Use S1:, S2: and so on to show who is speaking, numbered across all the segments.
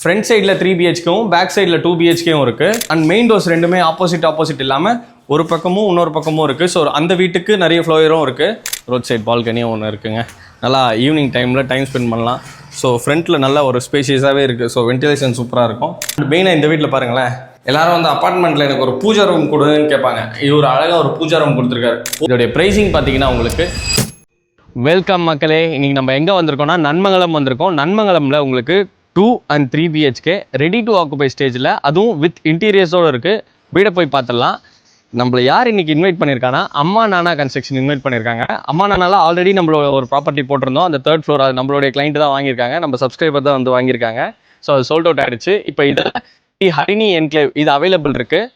S1: Front சைடில் 3 பிஹெச்கேவும் back சைடில் 2 பிஹெச்கேவும் இருக்குது. அண்ட் மெயின் டோர்ஸ் ரெண்டுமே ஆப்போசிட் இல்லாமல் ஒரு பக்கமும் இன்னொரு பக்கமும் இருக்குது. ஸோ அந்த வீட்டுக்கு நிறைய ஃப்ளோயரும் இருக்குது. ரோட் சைட் பால்கனியும் ஒன்று இருக்குங்க. நல்லா ஈவினிங் டைமில் டைம் ஸ்பெண்ட் பண்ணலாம். ஸோ ஃப்ரண்ட்டில் நல்ல ஒரு ஸ்பேஷியஸாகவே இருக்குது. ஸோ வென்டிலேஷன் சூப்பராக இருக்கும். மெயினாக இந்த வீட்டில் பாருங்களேன், எல்லாரும் வந்து அப்பார்ட்மெண்ட்டில் எனக்கு ஒரு பூஜா ரூம் கொடுன்னு கேட்பாங்க. இவர் அழகாக ஒரு பூஜா ரூம் கொடுத்துருக்காரு. இதோடைய ப்ரைஸிங் பார்த்தீங்கன்னா உங்களுக்கு வெல்கம் மக்களே. இன்றைக்கி நம்ம எங்கே வந்திருக்கோம்னா நன்மங்கலம் வந்திருக்கோம். நன்மங்கலமில் உங்களுக்கு 2 and 3 BHK ready to occupy ஸ்டேஜில், அதுவும் வித் இன்டீரியர்ஸோடு இருக்குது. வீடை போய் பார்த்துடலாம். நம்மளை யார் இன்றைக்கி இன்வைட் பண்ணியிருக்காங்கன்னா அம்மா நானா கன்ஸ்ட்ரக்ஷன் இன்வைட் பண்ணியிருக்காங்க. அம்மா நானால ஆல்ரெடி நம்மளோட ஒரு ப்ராப்பர்ட்டி போட்டிருந்தோம். அந்த 3rd floor அது நம்மளுடைய கிளைண்ட் தான் வாங்கியிருக்காங்க. நம்ம சப்ஸ்கிரைபர் தான் வந்து வாங்கியிருக்காங்க. ஸோ அது சோல்ட் அவுட் ஆகிடுச்சு. இப்போ இதில் ஹரிணி என்க்ளேவ் இது அவைலபிள் இருக்குது.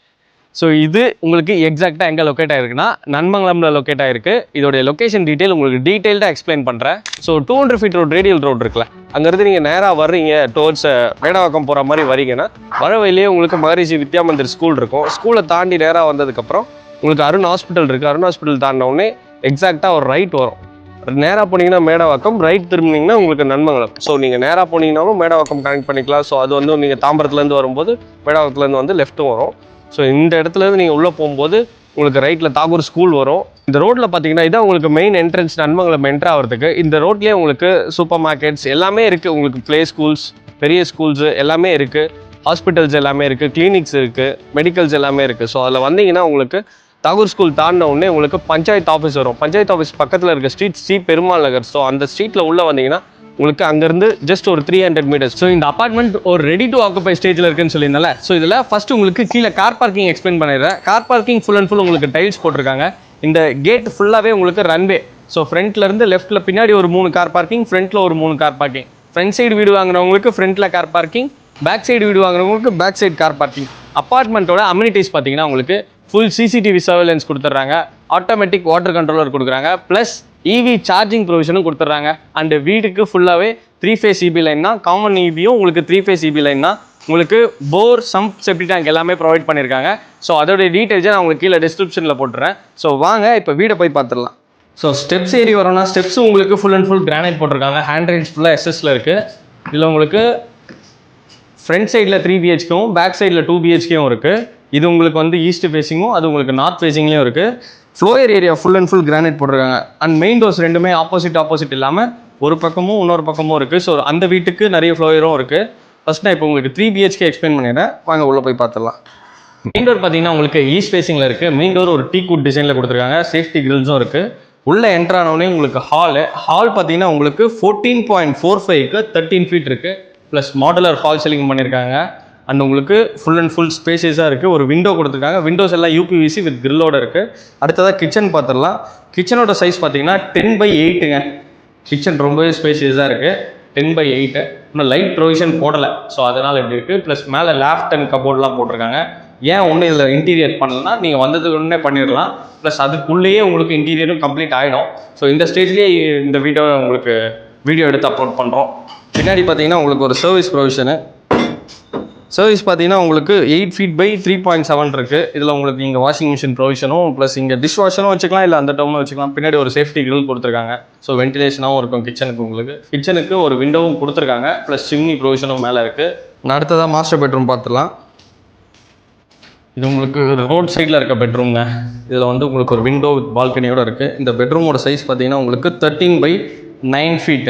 S1: ஸோ இது உங்களுக்கு எக்ஸாக்டாக எங்கே லொக்கேட் ஆகிருக்குன்னா நன்மங்கலமில் லொக்கேட் ஆகிருக்கு. இதோடைய லொக்கேஷன் டீட்டெயில் உங்களுக்கு டீட்டெயில்டாக எக்ஸ்பிளைன் பண்ணுறேன். So 200 feet road radial road இருக்குல்ல, அங்கேருந்து நீங்கள் நேராக வர்றீங்க டுவர்ட்ஸ் மேடவாக்கம் போகிற மாதிரி வரீங்கன்னா வர வழியிலேயே உங்களுக்கு மகரிஷி வித்யா மந்திர் ஸ்கூல் இருக்கும். ஸ்கூலை தாண்டி நேராக வந்ததுக்கப்புறம் உங்களுக்கு அருண் ஹாஸ்பிட்டல் இருக்குது. அருண் ஹாஸ்பிட்டல் தாண்டினோடனே எக்ஸாக்டாக ஒரு ரைட் வரும். நேராக போனீங்கன்னா மேடவாக்கம், ரைட் திரும்பினீங்கன்னா உங்களுக்கு நன்மங்கலம். ஸோ நீங்கள் நேராக போனீங்கன்னாலும் மேடவாக்கம் கனெக்ட் பண்ணிக்கலாம். ஸோ அது வந்து நீங்கள் தாம்பரத்துலேருந்து வரும்போது மேடவாக்கத்துலேருந்து வந்து லெஃப்ட்டும் வரும். ஸோ இந்த இடத்துலேருந்து நீங்கள் உள்ளே போகும்போது உங்களுக்கு ரைட்டில் தாகூர் ஸ்கூல் வரும். இந்த ரோட்டில் பார்த்தீங்கன்னா இதான் உங்களுக்கு மெயின் என்ட்ரன்ஸ் நன்மங்கலம் என்ட்ரு ஆகிறதுக்கு. இந்த ரோட்லேயே உங்களுக்கு சூப்பர் மார்க்கெட்ஸ் எல்லாமே இருக்குது. உங்களுக்கு ப்ளே ஸ்கூல்ஸ், பெரிய ஸ்கூல்ஸு எல்லாமே இருக்குது. ஹாஸ்பிட்டல்ஸ் எல்லாமே இருக்குது. கிளினிக்ஸ் இருக்குது. மெடிக்கல்ஸ் எல்லாமே இருக்குது. ஸோ அதில் வந்தீங்கன்னா உங்களுக்கு தாகூர் ஸ்கூல் தாண்டின உடனே உங்களுக்கு பஞ்சாயத்து ஆஃபீஸ் வரும். பஞ்சாயத்து ஆஃபீஸ் பக்கத்தில் இருக்க ஸ்ட்ரீட் ஸ்ரீ பெருமாள் நகர். ஸோ அந்த ஸ்ட்ரீட்டில் உள்ளே வந்தீங்கன்னா உங்களுக்கு அங்கேருந்து ஜஸ்ட் ஒரு 300 meters. ஸோ இந்த அப்பார்ட்மெண்ட் ஒரு ரெடி டு ஆக்குபை ஸ்டேஜில் இருக்குன்னு சொல்லியிருந்தால, ஸோ இதில் ஃபஸ்ட்டு உங்களுக்கு கீழே கார் பார்க்கிங் எக்ஸ்பிளைன் பண்ணிடுறேன். Car parking full and full உங்களுக்கு டைல்ஸ் போட்டிருக்காங்க. இந்த கேட் ஃபுல்லாகவே உங்களுக்கு ரன்வே. ஸோ ஃப்ரண்ட்லேருந்து லெஃப்ட்டில் பின்னாடி ஒரு 3 கார் பார்க்கிங், ஃப்ரண்ட்டில் ஒரு 3 கார் பார்க்கிங். ஃப்ரண்ட் சைடு வீடு வாங்குறவங்களுக்கு ஃப்ரண்ட்டில் கார் பார்க்கிங், பேக் சைடு வீடு வாங்குறவங்களுக்கு பேக் சைடு கார் பார்க்கிங். அப்பார்ட்மெண்ட்டோட அம்யூனிட்டிஸ் பார்த்தீங்கன்னா உங்களுக்கு ஃபுல் சிசிடிவி சர்வேலன்ஸ் கொடுத்துட்றாங்க. ஆட்டோமேட்டிக் வாட்டர் கண்ட்ரோலர் கொடுக்குறாங்க. ப்ளஸ் இவி சார்ஜிங் ப்ரொவிஷனும் கொடுத்துட்றாங்க. அண்ட் வீட்டுக்கு ஃபுல்லாகவே 3 phase EB லைன்னா, காமன் EBயும் உங்களுக்கு 3 phase EB லைன்னா, உங்களுக்கு போர், சம்ப், செப்டி டேங்க் எல்லாமே ப்ரொவைட் பண்ணியிருக்காங்க. ஸோ அதோடைய டீட்டெயில்ஸை நான் உங்களுக்கு கீழே டிஸ்கிரிப்ஷனில் போட்டுறேன். ஸோ வாங்க இப்போ வீடை போய் பார்த்துடலாம். ஸோ ஸ்டெப்ஸ் ஏறி வரோம்னா ஸ்டெப்ஸும் உங்களுக்கு ஃபுல் அண்ட் ஃபுல் கிரானைட் போட்டிருக்காங்க. ஹேண்ட் ரைட்ஸ் ஃபுல்லாக எஸ்எஸ்ல இருக்குது. இதில் உங்களுக்கு ஃப்ரண்ட் சைடில் 3 பிஹெச்கேவும் பேக் சைடில் 2 பிஹெச்கேவும் இருக்குது. இது உங்களுக்கு வந்து ஈஸ்ட் ஃபேஸிங்கும் அது உங்களுக்கு நார்த் ஃபேஸிங்லேயும் இருக்குது. Flower area full and full granite போட்டிருக்காங்க. அண்ட் மெயின் டோர்ஸ் ரெண்டுமே ஆப்போசிட் இல்லாமல் ஒரு பக்கமும் இன்னொரு பக்கமும் இருக்குது. ஸோ அந்த வீட்டுக்கு நிறைய ஃப்ளோயரும் இருக்குது. ஃபஸ்ட் நான் இப்போ உங்களுக்கு 3 பிஹெச்கே எக்ஸ்பிளைன் பண்ணிடுறேன். வாங்க உள்ளே போய் பார்த்துடலாம். மெயின் டோர் பார்த்தீங்கன்னா உங்களுக்கு ஈஸ்ட் ஃபேஸிங்கில் இருக்குது. மெயின் டோர் ஒரு டீக்வுட் டிசைனில் கொடுத்துருக்காங்க. சேஃப்டி கிரில்ஸும் இருக்குது. உள்ளே என்ட்ரு ஆனோடனே உங்களுக்கு ஹால் பார்த்தீங்கன்னா உங்களுக்கு 14.45க்கு 13 feet இருக்குது. ப்ளஸ் மாடுலர் ஃபால் சீலிங் பண்ணியிருக்காங்க. அண்ட் உங்களுக்கு ஃபுல் அண்ட் ஃபுல் ஸ்பேசியஸாக இருக்குது. ஒரு விண்டோ கொடுத்துருக்காங்க. விண்டோஸ் எல்லாம் UPVC வித் கிரில்லோட இருக்குது. அடுத்ததாக கிச்சன் பார்த்துடலாம். கிச்சனோட சைஸ் பார்த்தீங்கன்னா 10/8ங்க. கிச்சன் ரொம்பவே ஸ்பேசியஸாக இருக்குது. 10/8. இன்னும் லைட் ப்ரொவிஷன் போடலை. ஸோ அதனால் இப்படி இருக்குது. ப்ளஸ் மேலே லேஃப்ட் அண்ட் கபோர்ட்லாம் போட்டிருக்காங்க. ஏன் ஒன்றும் இதில் இன்டீரியர் பண்ணலன்னா நீங்கள் வந்ததுக்கு உடனே பண்ணிடலாம். ப்ளஸ் அதுக்குள்ளேயே உங்களுக்கு இன்டீரியரும் கம்ப்ளீட் ஆகிடும். ஸோ இந்த ஸ்டேஜ்லேயே இந்த வீடியோ எடுத்து அப்லோட் பண்ணுறோம். பின்னாடி பார்த்தீங்கன்னா உங்களுக்கு ஒரு சர்வீஸ் ப்ரொவிஷனு. சர்வீஸ் பார்த்தீங்கன்னா உங்களுக்கு 8 feet by 3.7 இருக்குது. இதில் உங்களுக்கு இங்கே வாஷிங் மிஷின் ப்ரொவிஷனும் ப்ளஸ் இங்கே டிஷ் வாஷரும் வச்சுக்கலாம், இல்லை அந்த டவுனில் வச்சுக்கலாம். பின்னாடி ஒரு சேஃப்டி கிரில் கொடுத்துருக்காங்க. ஸோ வென்டிலேஷனாகவும் இருக்கும் கிச்சனுக்கு. உங்களுக்கு கிச்சனுக்கு ஒரு விண்டோவும் கொடுத்துருக்காங்க. ப்ளஸ் சிம்னி ப்ரொவிஷனும் மேலே இருக்குது. நான் அடுத்ததாக மாஸ்டர் பெட்ரூம் பார்த்துடலாம். இது உங்களுக்கு ரோட் சைடில் இருக்க பெட்ரூம்ங்க. இதில் வந்து உங்களுக்கு ஒரு விண்டோ வித் பால்கனியோடு இருக்குது. இந்த பெட்ரூமோட சைஸ் பார்த்தீங்கன்னா உங்களுக்கு 13/9 feet.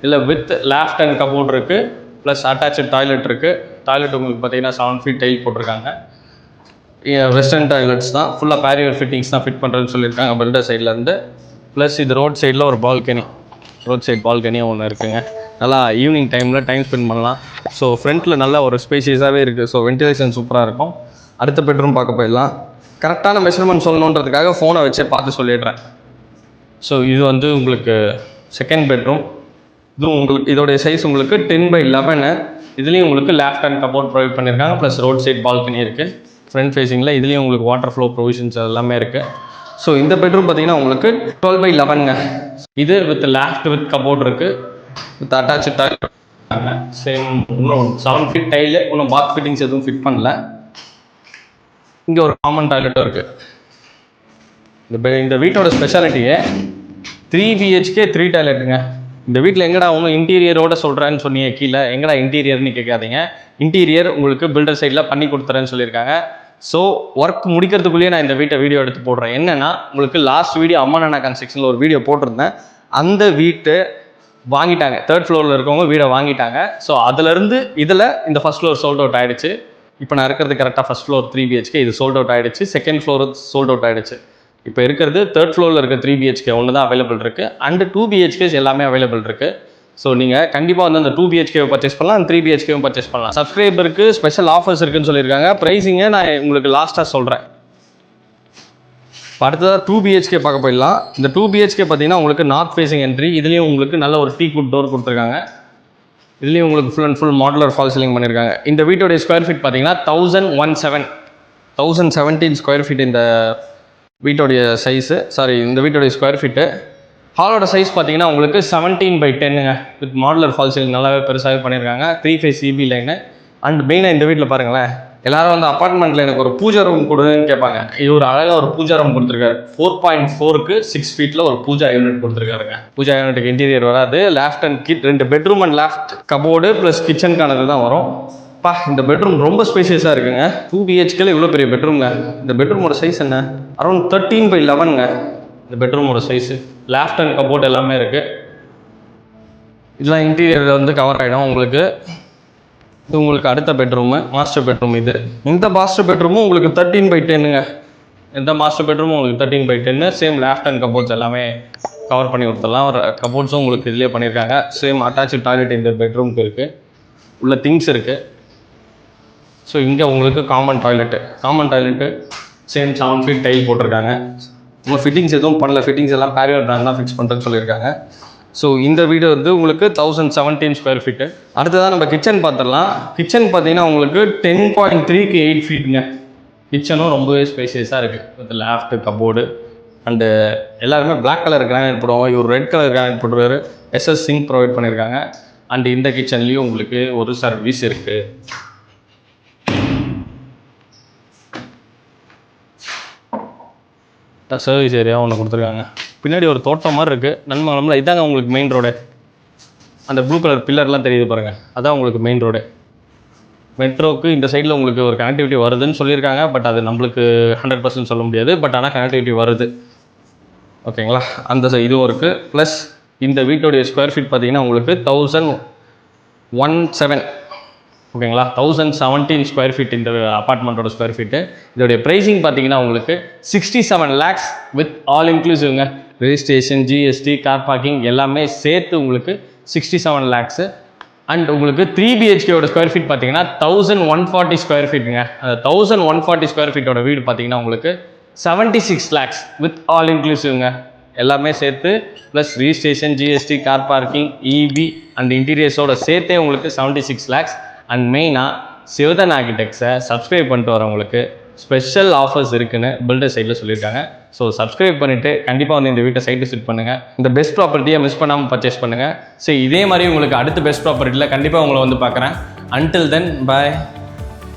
S1: இல்லை வித் லேஃப்ட் அண்ட் கபோர்ட் இருக்குது. ப்ளஸ் அட்டாச்சு டாய்லெட் இருக்குது. டாய்லெட் உங்களுக்கு பார்த்தீங்கன்னா 7 feet டைல் போட்டிருக்காங்க. வெஸ்டர்ன் டாய்லெட்ஸ் தான். ஃபுல்லாக பேரியர் ஃபிட்டிங்ஸ் தான் ஃபிட் பண்ணுறதுன்னு சொல்லியிருக்காங்க பில்டர் சைட்லேருந்து. ப்ளஸ் இது ரோட் சைடில் ஒரு பால்கனி, ரோட் சைட் பால்கனியும் ஒன்று இருக்குங்க. நல்லா ஈவினிங் டைமில் டைம் ஸ்பெண்ட் பண்ணலாம். ஸோ ஃப்ரண்ட்டில் நல்ல ஒரு ஸ்பேஷியஸாகவே இருக்குது. ஸோ வென்டிலேஷன் சூப்பராக இருக்கும். அடுத்த பெட்ரூம் பார்க்க போயிடலாம். கரெக்டான மெஷர்மெண்ட் சொல்லணுன்றதுக்காக ஃபோனை வச்சே பார்த்து சொல்லிடுறேன். ஸோ இது வந்து உங்களுக்கு செகண்ட் பெட்ரூம். இதுவும் உங்களுக்கு இதோடைய சைஸ் உங்களுக்கு 10/11. இதுலேயும் உங்களுக்கு லேஃப்ட் ஹேண்ட் கபோர்ட் ப்ரொவைட் பண்ணியிருக்காங்க. ப்ளஸ் ரோட் சைட் பால்கனி இருக்குது. ஃப்ரண்ட் ஃபேஸிங்கில் இதுலேயும் உங்களுக்கு வாட்டர் ஃப்ளோ ப்ரொவிஷன்ஸ் எல்லாமே இருக்குது. ஸோ இந்த பெட்ரூம் பார்த்தீங்கன்னா உங்களுக்கு 12/11ங்க. இது வித் லேஃப்ட் வித் கபோர்ட் இருக்குது. With attach toilet. சேம் இன்னும் 7 feet டைலு. இன்னும் பாத் ஃபிட்டிங்ஸ் எதுவும் ஃபிட் பண்ணல. இங்கே ஒரு காமன் டாய்லெட்டும் இருக்குது. இந்த வீட்டோட ஸ்பெஷாலிட்டியே 3 BHK 3 டாய்லெட்டுங்க. இந்த வீட்டில் எங்கடா ஒன்றும் இன்டீரியரோட சொல்கிறேன்னு சொன்னீங்க கீழே, எங்கடா இன்டீரியர்னு கேட்காதீங்க. இன்டீரியர் உங்களுக்கு பில்டர் சைடில் பண்ணி கொடுத்துறேன்னு சொல்லியிருக்காங்க. ஸோ ஒர்க் முடிக்கிறதுக்குள்ளேயே நான் இந்த வீடியோ எடுத்து போடுறேன். என்னென்னா, உங்களுக்கு லாஸ்ட் வீடியோ அம்மா நானா கன்ஸ்ட்ரக்ஷனில் ஒரு வீடியோ போட்டிருந்தேன். அந்த வீட்டை வாங்கிட்டாங்க, 3rd ஃப்ளோரில் இருக்கவங்க வீடை வாங்கிட்டாங்க. ஸோ அதுலேருந்து இதில் இந்த ஃபஸ்ட் ஃப்ளோர் சோல்ட் அவுட் ஆகிடுச்சு. இப்போ நான் இருக்கிறது கரெக்டாக ஃபஸ்ட் ஃப்ளோர் 3 BHK, இது சோல்ட் அவுட் ஆகிடுச்சு. 2nd ஃப்ளோர் சோல்ட் அவுட் ஆகிடுச்சு. இப்போ இருக்கிறது 3rd ஃப்ளோரில் இருக்க 3 BHK ஒன்று தான் அவைலபிள் இருக்குது. அண்டு 2 BHKs எல்லாமே அவைலபிள் இருக்குது. ஸோ நீங்கள் கண்டிப்பாக வந்து அந்த 2 BHK பர்ச்சேஸ் பண்ணலாம், அந்த 3 BHK பர்ச்சேஸ் பண்ணலாம். சப்ஸ்கிரைபருக்கு ஸ்பெஷல் ஆஃபர்ஸ் இருக்குன்னு சொல்லியிருக்காங்க. ப்ரைஸிங்கை நான் உங்களுக்கு லாஸ்ட்டாக சொல்கிறேன். அடுத்ததாக 2 BHK பார்க்க போயிடலாம். இந்த 2 BHK பார்த்தீங்கன்னா உங்களுக்கு நார்த் ஃபேஸிங் என்ட்ரி. இதுலேயும் உங்களுக்கு நல்ல ஒரு டீக்வுட் டோர் கொடுத்துருக்காங்க. இதுலேயும் உங்களுக்கு full and full modular fall ceiling பண்ணியிருக்காங்க. இந்த வீட்டோடைய ஸ்கொயர் ஃபீட் பார்த்தீங்கன்னா 1017 ஸ்கொயர் ஃபீட் இந்த வீட்டோடைய சைஸு. இந்த வீட்டோடைய ஸ்கொயர் ஃபீட்டு. ஹாலோட சைஸ் பார்த்தீங்கன்னா உங்களுக்கு 17/10ங்க. வித் மாடுலர் ஃபால் சீலிங் நல்லாவே பெருசாகவே பண்ணியிருக்காங்க. 3 ஃபேஸ் CB லைனு. அண்ட் மெயினாக இந்த வீட்டில் பாருங்களேன், எல்லாரும் வந்து அப்பார்ட்மெண்ட்டில் எனக்கு ஒரு பூஜா ரூம் கொடுன்னு கேட்பாங்க. இது ஒரு அழகாக ஒரு பூஜா ரூம் கொடுத்துருக்காரு. 4.4க்கு 6 ஃபீட்டில் ஒரு பூஜா யூனிட் கொடுத்துருக்காருங்க. பூஜா யூனிட்டுக்கு இன்டீரியர் வராது. Loft and 2 bedroom and loft cupboard plus கிச்சனுக்கானது தான் வரும். இந்த பெட்ரூம் ரொம்ப ஸ்பேஷியஸாக இருக்குங்க. 2 BHKல இவ்வளோ பெரிய பெட்ரூம்ங்க. இந்த பெட்ரூமோட சைஸ் என்ன, அரௌண்ட் 13/11ங்க இந்த பெட்ரூமோட சைஸு. லேஃப்ட் அண்ட் கபோர்ட் எல்லாமே இருக்குது. இதெல்லாம் இன்டீரியரில் வந்து கவர் ஆகிடும் உங்களுக்கு. இது உங்களுக்கு அடுத்த பெட்ரூமு, மாஸ்டர் பெட்ரூம். இந்த மாஸ்டர் பெட்ரூமும் உங்களுக்கு 13/10ங்க. இந்த மாஸ்டர் பெட்ரூமும் உங்களுக்கு 13/10. சேம் லேஃப்ட் அண்ட் கபோர்ட்ஸ் எல்லாமே கவர் பண்ணி கொடுத்துடலாம். கபோர்ட்ஸும் உங்களுக்கு இதிலே பண்ணியிருக்காங்க. சேம் அட்டாச்சு டாய்லெட் இந்த பெட்ரூமுக்கு இருக்குது. உள்ள திங்ஸ் இருக்குது. ஸோ இங்கே உங்களுக்கு common toilet same 7 feet tile போட்டிருக்காங்க. உங்கள் ஃபிட்டிங்ஸ் எதுவும் பண்ணல, ஃபிட்டிங்ஸ் எல்லாம் பேரியர் பிராண்ட் தான் ஃபிக்ஸ் பண்ணுறேன்னு சொல்லியிருக்காங்க. ஸோ இந்த வீடு வந்து உங்களுக்கு 1017 ஸ்கொயர் ஃபீட்டு. அடுத்ததான் நம்ம கிச்சன் பார்த்துடலாம். கிச்சன் பார்த்தீங்கன்னா உங்களுக்கு 10.3க்கு 8 ஃபீட்டுங்க. கிச்சனும் ரொம்பவே ஸ்பேஷியஸாக இருக்குது. வித் லேஃப்ட் கபோர்டு அண்டு எல்லாருமே பிளாக் கலர் கிரானைட் போடுவாங்க. இவர் ரெட் கலர் கிரானைட் போட்டுருவாரு. SS சிங்க் ப்ரொவைட் பண்ணியிருக்காங்க. அண்ட் இந்த கிச்சன்லேயும் உங்களுக்கு ஒரு சர்வீஸ் இருக்குது. சர்வீஸ் ஏரியா ஒன்று கொடுத்துருக்காங்க. பின்னாடி ஒரு தோட்டம் மாதிரி இருக்குது. நன்மங்கலம்ல இதாங்க உங்களுக்கு மெயின் ரோடு. அந்த ப்ளூ கலர் பில்லர்லாம் தெரியுது பாருங்கள், அதான் உங்களுக்கு மெயின் ரோடு. மெட்ரோவுக்கு இந்த சைடில் உங்களுக்கு ஒரு கனெக்டிவிட்டி வருதுன்னு சொல்லியிருக்காங்க. பட் அது நம்மளுக்கு 100% சொல்ல முடியாது. பட் ஆனால் கனெக்டிவிட்டி வருது. ஓகேங்களா, அந்த இதுவும் இருக்குது. ப்ளஸ் இந்த வீட்டோடைய ஸ்கொயர் ஃபீட் பார்த்தீங்கன்னா உங்களுக்கு 1017. ஓகேங்களா, 1017 ஸ்கொயர் ஃபீட் இந்த அப்பார்ட்மெண்ட்டோட ஸ்கொயர் ஃபீட்டு. இதோடைய ப்ரைஸிங் பார்த்தீங்கன்னா உங்களுக்கு 67 lakhs வித் ஆல் இன்க்ளூசிவ்ங்க. ரெஜிஸ்ட்ரேஷன், GST, கார் பார்க்கிங் எல்லாமே சேர்த்து உங்களுக்கு 67 lakhs. அண்ட் உங்களுக்கு 3 BHKயோட ஸ்கொயர் ஃபீட் பார்த்தீங்கன்னா 1140 ஸ்கொயர் ஃபீட்டுங்க. அந்த 1140 ஸ்கொயர் ஃபீட்டோட வீடு பார்த்தீங்கன்னா உங்களுக்கு 76 lakhs வித் ஆல் இன்க்ளூசிவ்ங்க. எல்லாமே சேர்த்து plus registration, GST, car parking, EB and இன்டீரியர்ஸோட சேர்த்தே உங்களுக்கு 76 lakhs. அண்ட் மெயினாக சிவதன் ஆர்கிடெக்ட்ஸை சப்ஸ்கிரைப் பண்ணிட்டு வரவங்களுக்கு ஸ்பெஷல் ஆஃபர்ஸ் இருக்குன்னு பில்டர் சைடில் சொல்லியிருக்காங்க. ஸோ சப்ஸ்கிரைப் பண்ணிவிட்டு கண்டிப்பாக வந்து இந்த வீட்டை சைட்டு விசிட் பண்ணுங்கள். இந்த பெஸ்ட் ப்ராப்பர்ட்டியை மிஸ் பண்ணாமல் பர்ச்சேஸ் பண்ணுங்கள். ஸோ இதே மாதிரி உங்களுக்கு அடுத்த பெஸ்ட் ப்ராப்பர்ட்டியில் கண்டிப்பாக உங்களை வந்து பார்க்குறேன். அன்டில் தென் பாய்.